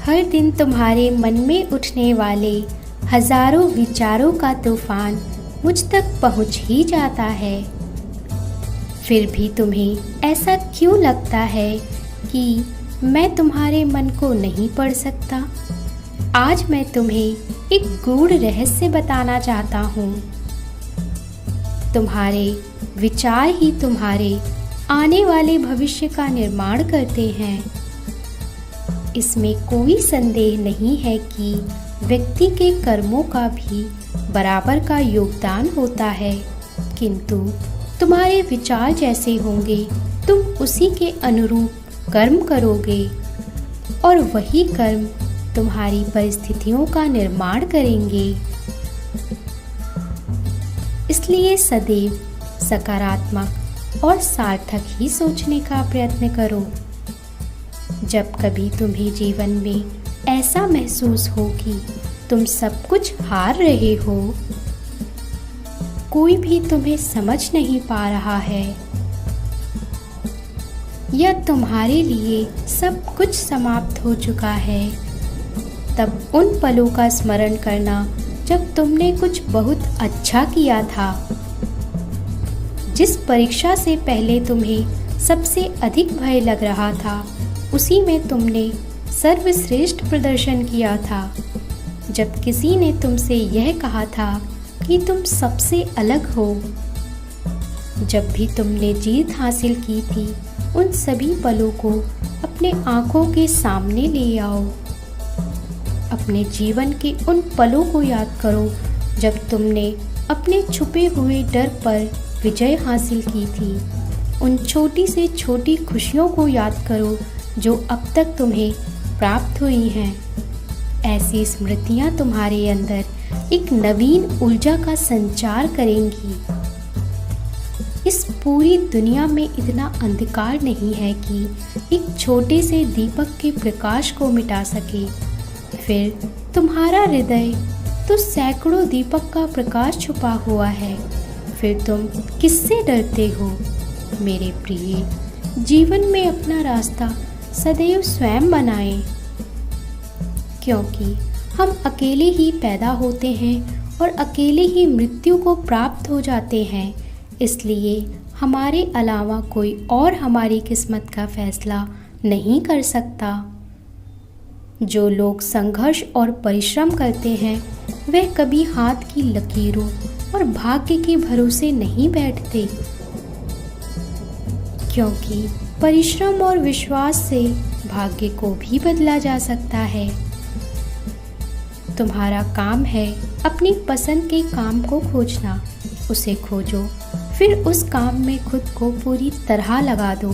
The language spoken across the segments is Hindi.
हर दिन तुम्हारे मन में उठने वाले हजारों विचारों का तूफान मुझ तक पहुंच ही जाता है। फिर भी तुम्हें ऐसा क्यों लगता है कि मैं तुम्हारे मन को नहीं पढ़ सकता? आज मैं तुम्हें एक गूढ़ रहस्य बताना चाहता हूँ। तुम्हारे विचार ही तुम्हारे आने वाले भविष्य का निर्माण करते हैं। इसमें कोई संदेह नहीं है कि व्यक्ति के कर्मों का भी बराबर का योगदान होता है, किंतु तुम्हारे विचार जैसे होंगे तुम उसी के अनुरूप कर्म करोगे और वही कर्म तुम्हारी परिस्थितियों का निर्माण करेंगे। इसलिए सदैव सकारात्मक और सार्थक ही सोचने का प्रयत्न करो। जब कभी तुम्हें जीवन में ऐसा महसूस हो कि तुम सब कुछ हार रहे हो, कोई भी तुम्हें समझ नहीं पा रहा है या तुम्हारे लिए सब कुछ समाप्त हो चुका है, तब उन पलों का स्मरण करना जब तुमने कुछ बहुत अच्छा किया था। जिस परीक्षा से पहले तुम्हें सबसे अधिक भय लग रहा था, उसी में तुमने सर्वश्रेष्ठ प्रदर्शन किया था। जब किसी ने तुमसे यह कहा था कि तुम सबसे अलग हो, जब भी तुमने जीत हासिल की थी, उन सभी पलों को अपने आंखों के सामने ले आओ। अपने जीवन के उन पलों को याद करो जब तुमने अपने छुपे हुए डर पर विजय हासिल की थी। उन छोटी से छोटी खुशियों को याद करो जो अब तक तुम्हें प्राप्त हुई हैं। ऐसी स्मृतियां तुम्हारे अंदर एक नवीन ऊर्जा का संचार करेंगी। इस पूरी दुनिया में इतना अंधकार नहीं है कि एक छोटे से दीपक के प्रकाश को मिटा सके। फिर तुम्हारा हृदय तो सैकड़ों दीपक का प्रकाश छुपा हुआ है। फिर तुम किससे डरते हो? मेरे प्रिय, जीवन में अपना रास्ता सदैव स्वयं बनाएं, क्योंकि हम अकेले ही पैदा होते हैं और अकेले ही मृत्यु को प्राप्त हो जाते हैं। इसलिए हमारे अलावा कोई और हमारी किस्मत का फैसला नहीं कर सकता। जो लोग संघर्ष और परिश्रम करते हैं, वे कभी हाथ की लकीरों और भाग्य के भरोसे नहीं बैठते, क्योंकि परिश्रम और विश्वास से भाग्य को भी बदला जा सकता है। तुम्हारा काम है अपनी पसंद के काम को खोजना। उसे खोजो, फिर उस काम में खुद को पूरी तरह लगा दो,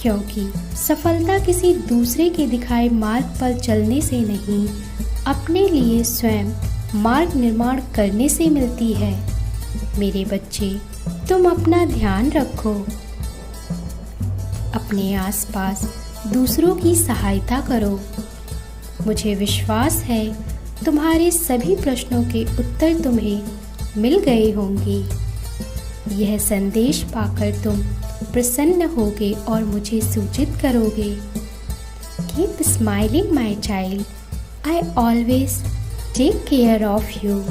क्योंकि सफलता किसी दूसरे के दिखाए मार्ग पर चलने से नहीं, अपने लिए स्वयं मार्ग निर्माण करने से मिलती है। मेरे बच्चे, तुम अपना ध्यान रखो, अपने आसपास दूसरों की सहायता करो। मुझे विश्वास है तुम्हारे सभी प्रश्नों के उत्तर तुम्हें मिल गए होंगे। यह संदेश पाकर तुम प्रसन्न होगे और मुझे सूचित करोगे। Keep smiling my child, I always take care of you.